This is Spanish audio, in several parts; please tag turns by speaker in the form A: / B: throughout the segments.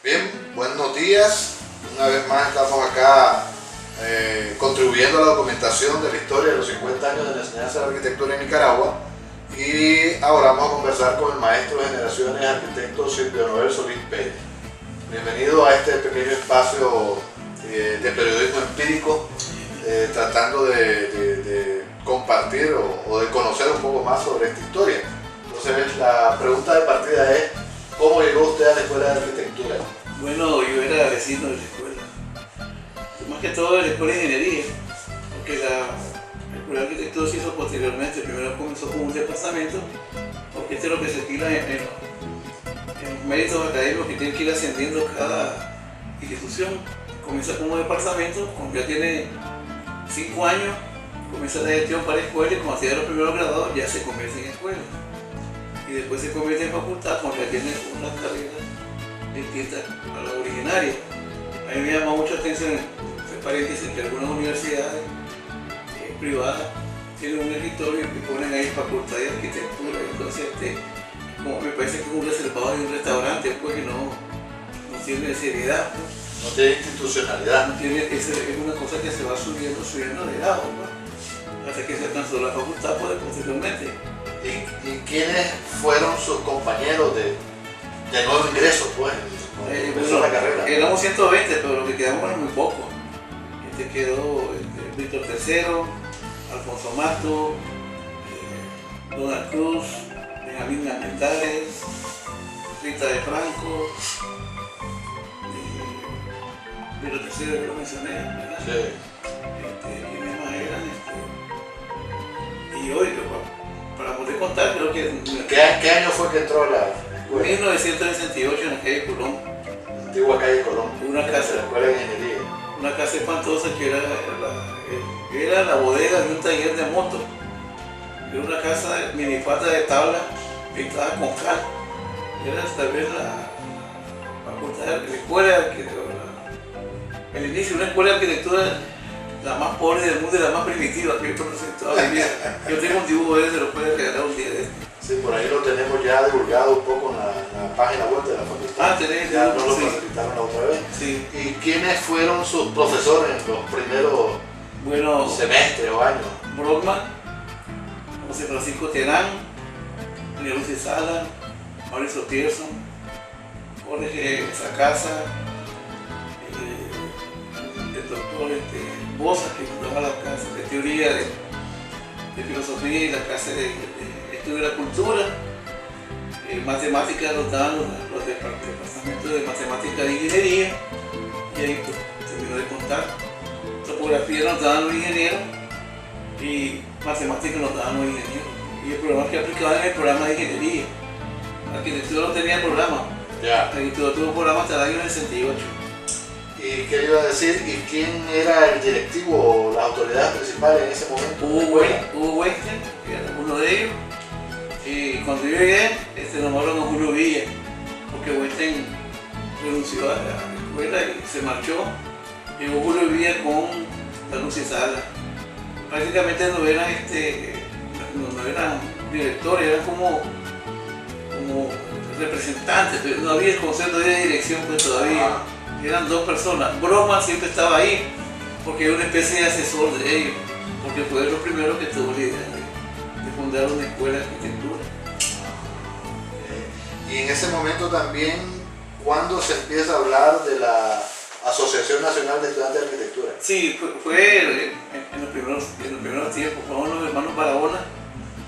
A: Bien, buenos días. Una vez más estamos acá contribuyendo a la documentación de la historia de los 50 años de la enseñanza de la arquitectura en Nicaragua. Y ahora vamos a conversar con el maestro de generaciones, arquitecto Silvio Noel Solís Pérez. Bienvenido a este pequeño espacio de periodismo empírico, tratando de compartir o de conocer un poco más sobre esta historia. Entonces, la pregunta de partida es: ¿cómo llegó usted a la Escuela de Arquitectura?
B: Bueno, yo era vecino de la escuela, más que todo de la escuela de ingeniería, porque la escuela de arquitectura se hizo posteriormente. Primero comenzó como un departamento, porque esto es lo que se estila en los méritos académicos que tienen que ir ascendiendo cada institución. Comienza como un departamento, cuando ya tiene 5 años, comienza la gestión para escuela, y cuando se da los primeros graduados ya se convierte en escuela. Y después se convierte en facultad cuando ya tiene una carrera distinta a la originaria. A mí me llama mucha atención, entre paréntesis, que algunas universidades privadas tienen un escritorio y ponen ahí facultad de arquitectura. Entonces, como me parece que es un reservado de un restaurante, pues que no tiene seriedad. Pues.
A: No tiene institucionalidad.
B: No tiene, es una cosa que se va subiendo de grado, pues, hasta que se alcanzó la facultad, pues, posteriormente.
A: ¿Y quiénes fueron sus compañeros de nuevo ingreso, pues,
B: Bueno,
A: la carrera?
B: Éramos 120, pero lo que quedamos era muy poco. Quedó Víctor III, Alfonso Mato, Donald Cruz, Benjamín Armendariz, Rita de Franco, Víctor III, que lo mencioné, ¿verdad?
A: Sí.
B: ¿Quiénes más eran? Y hoy, para poder contar, creo que...
A: ¿Qué año fue que entró a la escuela?
B: 1968, en la calle Colón.
A: Antigua calle Colón.
B: Una casa.
A: De la Escuela de Ingeniería.
B: Una casa espantosa que era la bodega de un taller de motos. Era una casa minifalda de tabla pintada con cal. Era tal vez la facultad, la escuela de arquitectura. El inicio de una escuela de arquitectura, la más pobre del mundo y la más primitiva que yo conocí en toda mi vida. Yo tengo un dibujo de ese, lo puede regalar un día de este.
A: Sí, por ahí lo tenemos ya divulgado un poco en la página web de la facultad.
B: Tenés.
A: Ya nos lo
B: Sí.
A: facilitaron la otra vez.
B: Sí.
A: ¿Y quiénes fueron sus profesores en los primeros semestres o años?
B: Brockman, José Francisco Terán, María Lucia Sala, Mauricio Pearson, Jorge Sacasa, el doctor Bosa, que fundaba la casa de teoría de filosofía y la casa de estudio de la cultura. Matemáticas nos daban los departamentos de matemática de ingeniería, y ahí pues, terminó de contar. Topografía nos daban los ingenieros y matemáticas nos daban los ingenieros. Y el programa que aplicaban en el programa de ingeniería. La arquitectura no tenía programa.
A: Ya.
B: La arquitectura tuvo programa hasta el año 68.
A: ¿Y qué le iba a decir? ¿Y quién era el directivo o las autoridades principales en ese momento?
B: Hugo Weinstein, que era uno de ellos. Y cuando yo llegué, nombraron a Julio Villa, porque Weinstein renunció a la escuela y se marchó. Llegó Julio Villa con la Lucia Sala. Prácticamente no eran directores, eran como representantes, pero no había el concepto de dirección pues todavía. Eran 2 personas. Brockman siempre estaba ahí, porque era una especie de asesor de ellos, porque fue de los primeros que tuvo la idea de fundar una escuela de arquitectura.
A: Y en ese momento también, ¿cuándo se empieza a hablar de la Asociación Nacional de Estudiantes de Arquitectura?
B: Sí, fue en los primeros tiempos. Fueron los hermanos Barahona,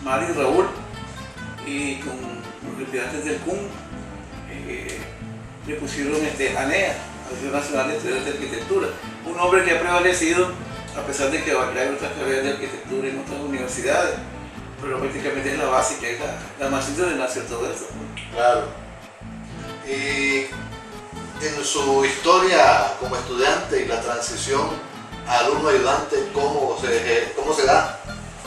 B: Mario y Raúl, y con los estudiantes del CUM le pusieron ANEA, Asociación Nacional de Estudiantes de Arquitectura. Un nombre que ha prevalecido a pesar de que hay otras carreras de arquitectura en otras universidades, pero prácticamente es la básica, es la matriz donde nació todo eso.
A: Claro. Y en su historia como estudiante y la transición a alumno ayudante, ¿cómo se da?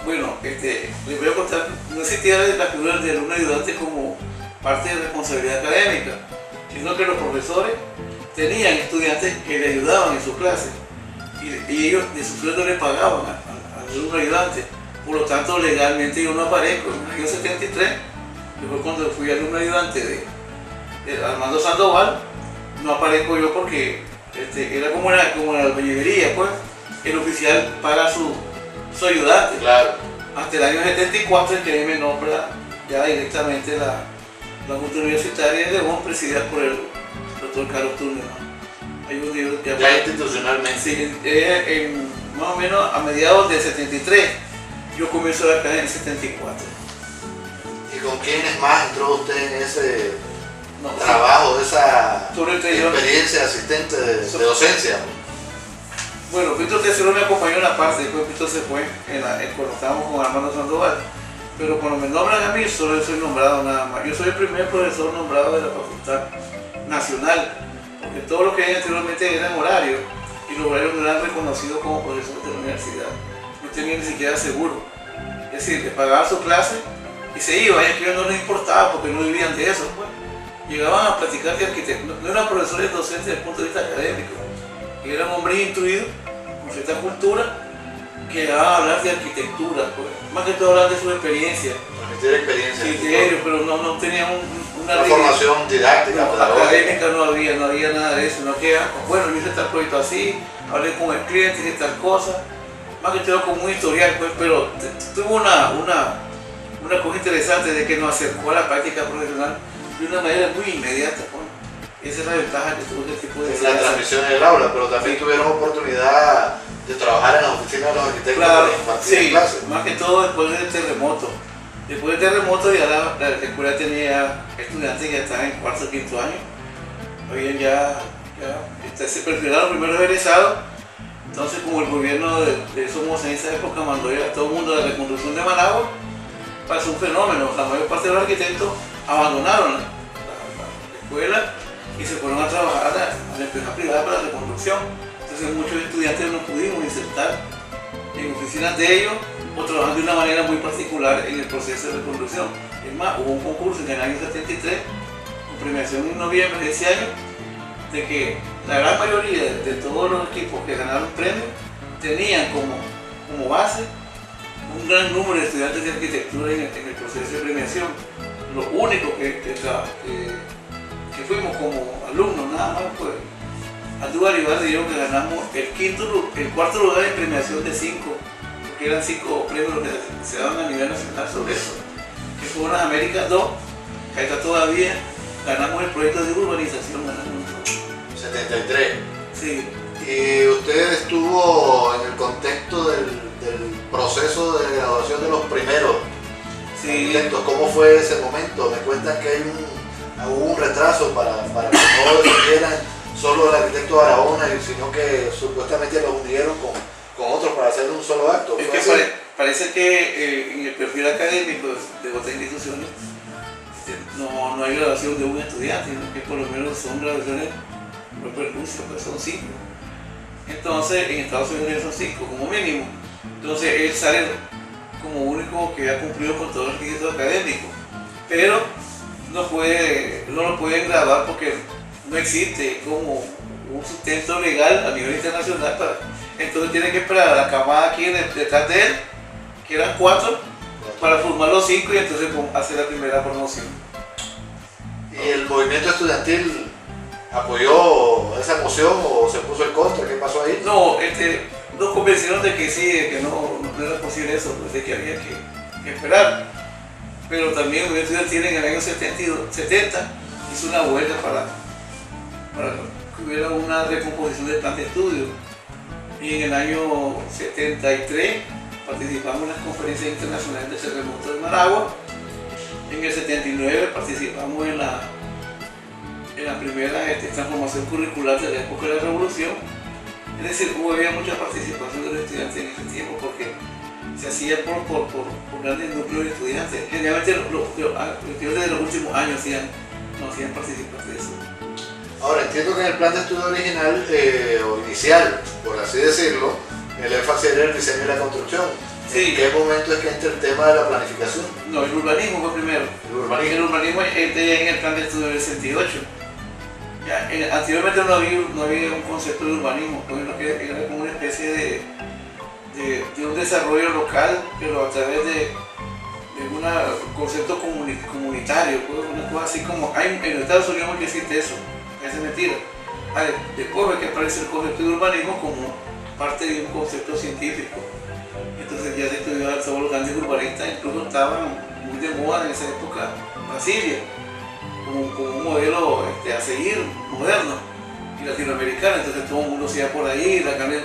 B: Bueno, les voy a contar, no existía la figura de alumno ayudante como parte de responsabilidad académica, sino que los profesores tenían estudiantes que le ayudaban en sus clases y ellos de su sueldo le pagaban al alumno ayudante. Por lo tanto, legalmente yo no aparezco. En el año 73, que fue cuando fui alumno ayudante de Armando Sandoval, no aparezco yo porque era como en la albañilería, pues, el oficial paga su ayudante.
A: Claro.
B: Hasta el año 74 el que me nombra ya directamente la Junta Universitaria de León, presidida por el doctor Carlos Turner. Hay un libro que
A: ya institucionalmente.
B: Sí, más o menos a mediados del 73, yo comienzo la academia en el 74.
A: ¿Y con quiénes más entró usted en ese trabajo, esa experiencia de asistente de docencia?
B: Bueno, Víctor Tercero me acompañó en la parte, después Víctor se fue cuando estábamos con Armando Sandoval. Pero cuando me nombran a mí, solo soy nombrado nada más. Yo soy el primer profesor nombrado de la Facultad Nacional, porque todos los que hay anteriormente eran horarios, y los horarios no eran reconocidos como profesores de la universidad. No tenían ni siquiera seguro. Es decir, les pagaban su clase y se iban, y a ellos no les importaba porque no vivían de eso. Pues. Llegaban a practicar de arquitectura, no eran profesores docentes desde el punto de vista académico, eran hombres instruidos, con cierta cultura, que llegaban a hablar de arquitectura, pues. Más que todo hablar de su experiencia.
A: Transmitir experiencia.
B: Criterio, pero no tenían una
A: formación didáctica,
B: académica, no había nada de eso, no que, bueno, yo hice tal proyecto así, hablé con el cliente, hice tal cosa, más que todo como un historial, pues, pero tuvo una cosa interesante de que nos acercó a la práctica profesional de una manera muy inmediata, pues. Esa es la ventaja que tuvo este tipo de
A: la transmisión en el aula, pero también tuvieron oportunidad de trabajar en las oficinas de los arquitectos.
B: Claro,
A: sí,
B: clases. Más que todo después del terremoto. Después del terremoto ya la escuela tenía estudiantes que estaban en cuarto o quinto año. Habían se perfilaron los primeros egresados. Entonces, como el gobierno de Somoza en esa época mandó a todo el mundo a la reconstrucción de Managua, pasó un fenómeno. La mayor parte de los arquitectos abandonaron la escuela y se fueron a trabajar a la empresa privada para la reconstrucción. Entonces muchos estudiantes no pudimos insertar en oficinas de ellos o trabajar de una manera muy particular en el proceso de reconstrucción. Es más, hubo un concurso en el año 73, con premiación en noviembre de ese año, de que la gran mayoría de todos los equipos que ganaron premios tenían como base un gran número de estudiantes de arquitectura en el proceso de premiación. Lo único que fuimos como alumnos nada más fue Andújar y Barrio, que ganamos el cuarto lugar en premiación de 5, porque eran 5 premios que se daban a nivel nacional sobre eso, que fueron las Américas 2, que ahí está todavía, ganamos el proyecto de urbanización, ganamos
A: 73.
B: Sí.
A: Y usted estuvo en el contexto del proceso de graduación de los primeros arquitectos. ¿Cómo fue ese momento? Me cuentan que hubo un retraso para que no defendieran solo el arquitecto Barahona, sino que supuestamente lo unieron con otros para hacer un solo acto.
B: Es que parece que en el perfil académico de otras instituciones no hay graduación de un estudiante, sino que por lo menos son graduaciones por percusión, que son 5. Entonces en Estados Unidos son 5 como mínimo. Entonces él sale como único que ha cumplido con todos los requisitos académicos, pero no lo pueden graduar porque no existe como un sustento legal a nivel internacional entonces tiene que esperar a la camada aquí detrás de él, que eran 4, para formar los 5 y entonces hacer la primera promoción.
A: ¿Y el movimiento estudiantil apoyó esa moción o se puso en contra? ¿Qué pasó ahí?
B: No, nos convencieron de que sí, de que no era posible eso, de que había que esperar. Pero también el movimiento estudiantil en el año 70 hizo una huelga para que hubiera una recomposición del plan de estudio. Y en el año 73 participamos en las conferencias internacionales de terremoto de Managua. En el 79 participamos en la primera transformación curricular de la época de la Revolución. Es decir, había mucha participación de los estudiantes en ese tiempo porque se hacía por grandes núcleos de estudiantes. Generalmente los estudiantes de los últimos años no hacían participar de eso.
A: Ahora, entiendo que en el plan de estudio original o inicial, por así decirlo, el énfasis era el diseño y la construcción. Sí. ¿En qué momento es que entra el tema de la planificación?
B: No, el urbanismo fue primero. El urbanismo entra en el plan de estudio del 68. Anteriormente no había un concepto de urbanismo, era como una especie de un desarrollo local, pero a través de un concepto comunitario, una cosa así como en los Estados Unidos no existe eso, es mentira. después ve que aparece el concepto de urbanismo como parte de un concepto científico. Entonces ya se estudiaba todos los grandes urbanistas, incluso estaban muy de moda en esa época Brasilia, como un modelo a seguir moderno y latinoamericano. Entonces todo el mundo se iba por ahí, las grandes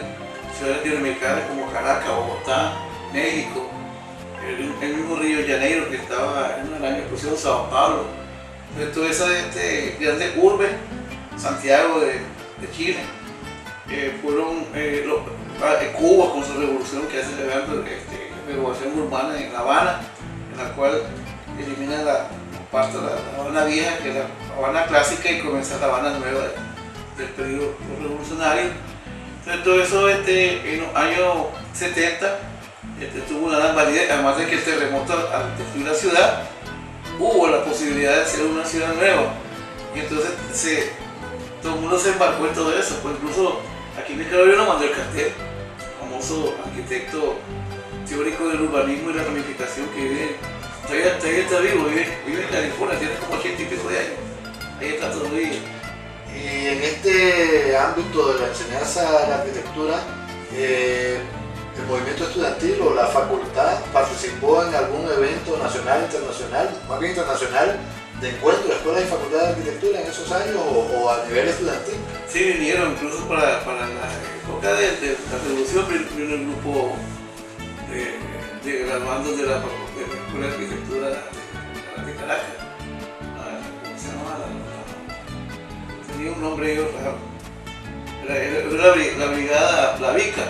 B: ciudades latinoamericanas como Caracas, Bogotá, México, el mismo Río de Janeiro que estaba en una gran explosión, Sao Paulo. Entonces todas esas grandes urbes, Santiago de Chile, fueron Cuba con su revolución que hace la revolución urbana en La Habana, en la cual elimina la parte de la Habana vieja, que es la Habana clásica, y comienza la Habana nueva del periodo revolucionario. Entonces todo eso en los años 70 tuvo una gran validez, además de que el terremoto al destruir la ciudad, hubo la posibilidad de hacer una ciudad nueva, y entonces todo el mundo se embarcó en todo eso. Pues incluso aquí en Nicaragua nos mandó el cartel, el famoso arquitecto teórico del urbanismo y la ramificación que vive, todavía está vivo, vive en California, tiene como 80 y pico de años, ahí está todavía.
A: Y en este ámbito de la enseñanza de la arquitectura, el movimiento estudiantil o la facultad participó en algún evento nacional, internacional, más bien internacional, de encuentro de escuelas y facultades de arquitectura en esos años o a nivel estudiantil.
B: Sí, vinieron incluso para la época de la revolución, vino el grupo de graduandos de la Escuela de Arquitectura de Caracas. ¿Cómo se llamaba? Tenía un nombre raro. Era la brigada La Vica.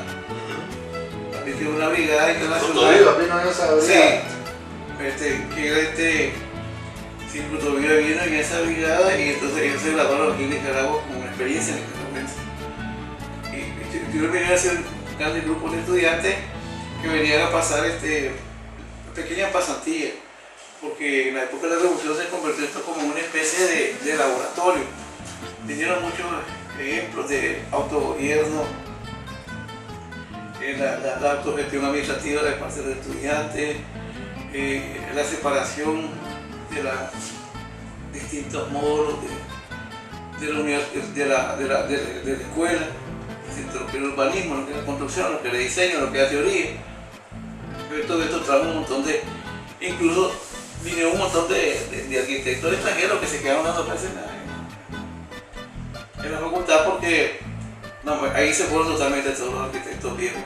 B: Tiene una brigada internacional.
A: ¿Vino en esa brigada?
B: Sí, que era sí, Frutovida vino en esa brigada, y entonces ellos se graduaron aquí en Nicaragua con una experiencia nicaragüense. Y yo venía a ser un gran grupo de estudiantes que venían a pasar pequeñas pasantías, porque en la época de la revolución se convirtió esto como una especie de laboratorio. Vinieron muchos ejemplos de autogobierno, la autogestión administrativa de parte de los estudiantes, la separación de los distintos módulos de la escuela, lo que era urbanismo, lo que era construcción, lo que era diseño, lo que era teoría. Todo esto trajo un montón incluso vinieron un montón de arquitectos extranjeros que se quedaron dando clases en la facultad, porque ahí se fueron totalmente todos los arquitectos viejos.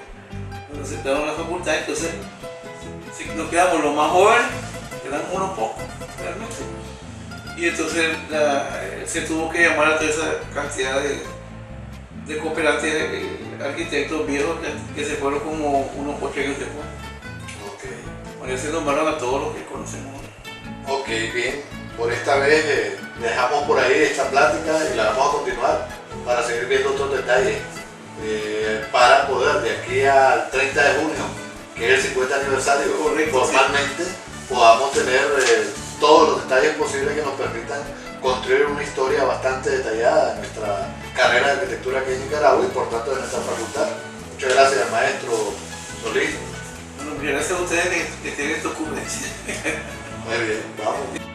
B: Cuando se quedaron en la facultad, entonces si nos quedamos los más jóvenes, eran unos pocos realmente. Y entonces se tuvo que llamar a toda esa cantidad de cooperantes, arquitectos viejos que se fueron como unos 8 años después. Bueno, se nombraron a todos los que conocemos.
A: Ok, bien. Por esta vez dejamos por ahí esta plática y la vamos a continuar para seguir viendo otros detalles para poder de aquí al 30 de junio, que es el 50 aniversario, formalmente podamos tener todos los detalles posibles que nos permitan construir una historia bastante detallada de nuestra carrera de arquitectura aquí en Nicaragua y por tanto de nuestra facultad. Muchas gracias, maestro Solís.
B: Bueno, gracias a ustedes que tienen esta ocurrencia.
A: Muy bien, vamos.